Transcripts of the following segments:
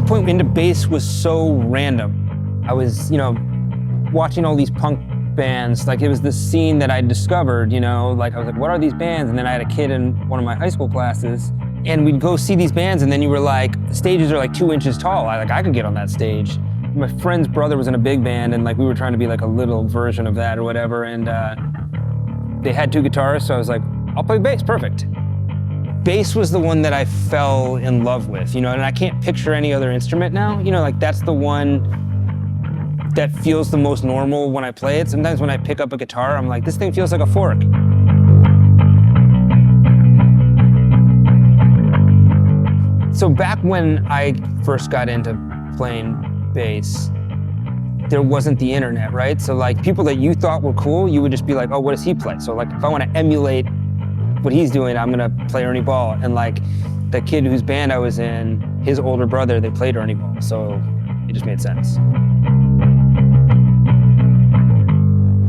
point into bass was so random. I was, watching all these punk bands, like it was this scene that I discovered, like I was like, what are these bands? And then I had a kid in one of my high school classes, and we'd go see these bands, and then you were like, the stages are like 2 inches tall. I could get on that stage. My friend's brother was in a big band, and like we were trying to be like a little version of that or whatever, and they had 2 guitars, so I was like, I'll play bass, perfect. Bass was the one that I fell in love with, and I can't picture any other instrument now. Like that's the one that feels the most normal when I play it. Sometimes when I pick up a guitar, I'm like, this thing feels like a fork. So back when I first got into playing bass, there wasn't the internet, right? So like people that you thought were cool, you would just be like, oh, what does he play? So like if I want to emulate what he's doing, I'm gonna play Ernie Ball. And like the kid whose band I was in, his older brother, they played Ernie Ball. So it just made sense.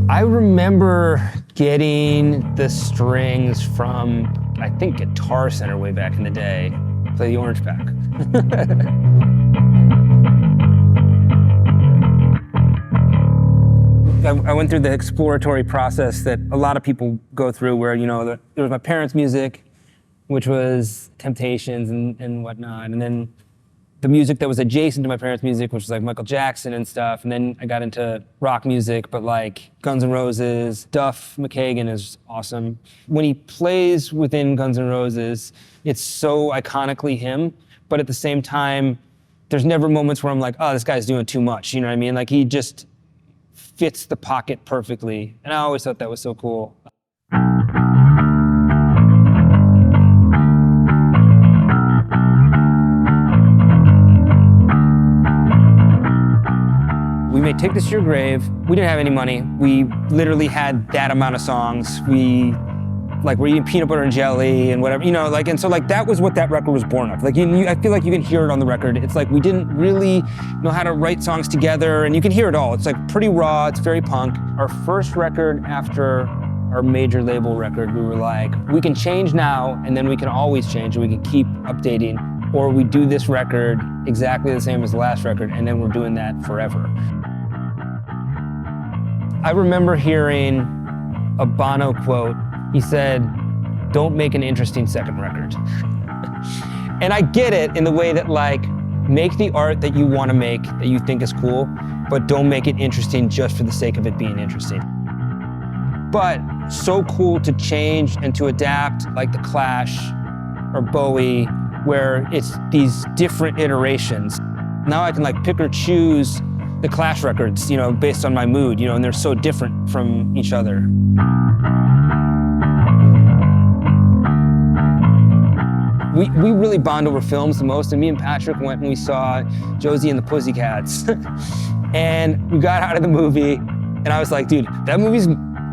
I remember getting the strings from, I think, Guitar Center way back in the day. Play the Orange Pack. I went through the exploratory process that a lot of people go through where, there was my parents' music, which was Temptations and whatnot, and then the music that was adjacent to my parents' music, which was like Michael Jackson and stuff. And then I got into rock music, but like Guns N' Roses. Duff McKagan is awesome. When he plays within Guns N' Roses, it's so iconically him, but at the same time, there's never moments where I'm like, oh, this guy's doing too much, you know what I mean? Like he just fits the pocket perfectly. And I always thought that was so cool. We made Take This to Your Grave. We didn't have any money. We literally had that amount of songs. We were eating peanut butter and jelly and whatever, and so like that was what that record was born of. Like I feel like you can hear it on the record. It's like we didn't really know how to write songs together, and you can hear it all. It's like pretty raw, it's very punk. Our first record after our major label record, we were like, we can change now, and then we can always change, and we can keep updating, or we do this record exactly the same as the last record, and then we're doing that forever. I remember hearing a Bono quote. He said, don't make an interesting second record. And I get it in the way that like, make the art that you want to make, that you think is cool, but don't make it interesting just for the sake of it being interesting. But so cool to change and to adapt, like The Clash or Bowie, where it's these different iterations. Now I can like pick or choose the Clash records, based on my mood, and they're so different from each other. We really bond over films the most, and me and Patrick went and we saw Josie and the Pussycats. And we got out of the movie, and I was like, dude, that movie's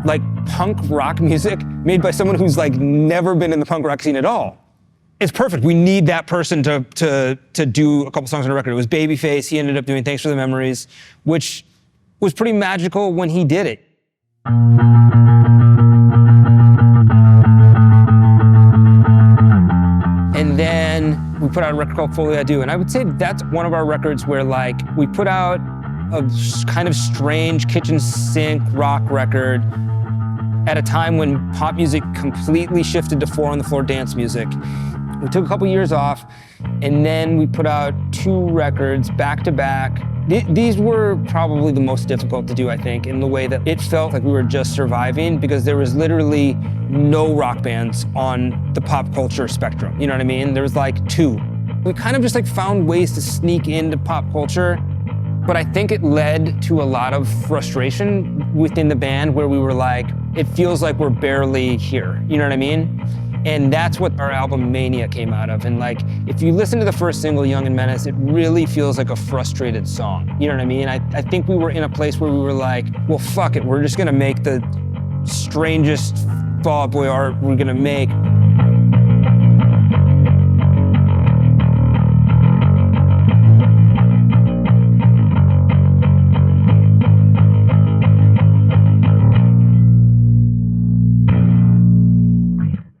like punk rock music made by someone who's like never been in the punk rock scene at all. It's perfect. We need that person to do a couple songs on a record. It was Babyface. He ended up doing Thanks for the Memories, which was pretty magical when he did it. And then we put out a record called Foley I Do. And I would say that's one of our records where like we put out a kind of strange kitchen sink rock record at a time when pop music completely shifted to 4-on-the-floor dance music. We took a couple years off, and then we put out 2 records back to back. These were probably the most difficult to do, I think, in the way that it felt like we were just surviving, because there was literally no rock bands on the pop culture spectrum. You know what I mean? There was like 2. We kind of just like found ways to sneak into pop culture, but I think it led to a lot of frustration within the band where we were like, it feels like we're barely here. You know what I mean? And that's what our album Mania came out of. And like, if you listen to the first single, Young and Menace, it really feels like a frustrated song. You know what I mean? I think we were in a place where we were like, well, fuck it. We're just gonna make the strangest Fall Out Boy art we're gonna make.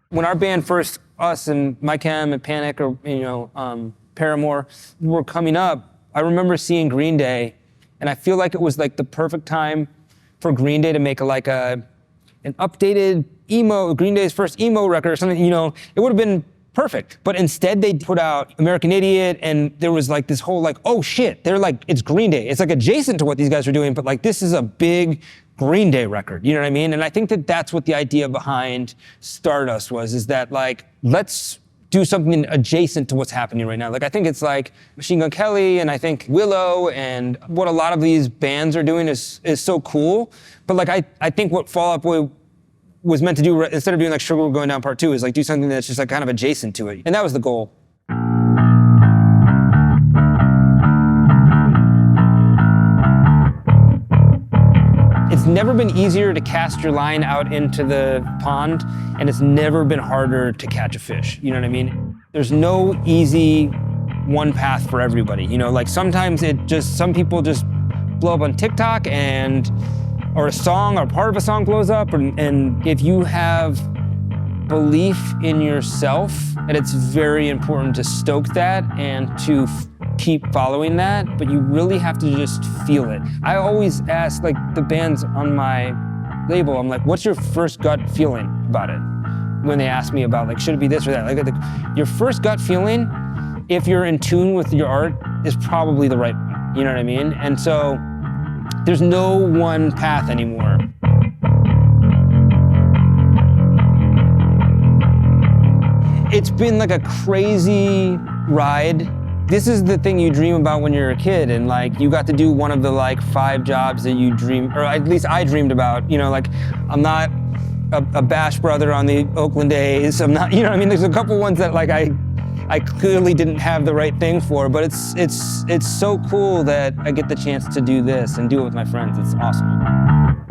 When our band first, us and My Chem and Panic, or Paramore were coming up, I remember seeing Green Day, and I feel like it was like the perfect time for Green Day to make an updated Green Day's first emo record or something, it would have been perfect. But instead they put out American Idiot, and there was like this whole like, oh shit, they're like, it's Green Day. It's like adjacent to what these guys are doing, but like this is a big Green Day record, you know what I mean? And I think that that's what the idea behind Stardust was, is that like, let's do something adjacent to what's happening right now. Like I think it's like Machine Gun Kelly, and I think Willow, and what a lot of these bands are doing is so cool. But like I think what Fall Out Boy was meant to do, instead of doing like Sugar We're Going Down Part 2, is like do something that's just like kind of adjacent to it. And that was the goal. It's never been easier to cast your line out into the pond, and it's never been harder to catch a fish. You know what I mean? There's no easy one path for everybody. Like sometimes some people just blow up on TikTok or a song or part of a song blows up, and if you have belief in yourself, and it's very important to stoke that and to keep following that, but you really have to just feel it. I always ask like the bands on my label, I'm like, what's your first gut feeling about it? When they ask me about like, should it be this or that? Like your first gut feeling, if you're in tune with your art, is probably the right one. You know what I mean? And so there's no one path anymore. It's been like a crazy ride. This is the thing you dream about when you're a kid, and like you got to do one of the like 5 jobs that you dream, or at least I dreamed about. Like I'm not a Bash brother on the Oakland A's. I'm not, there's a couple ones that like I clearly didn't have the right thing for, but it's so cool that I get the chance to do this and do it with my friends. It's awesome.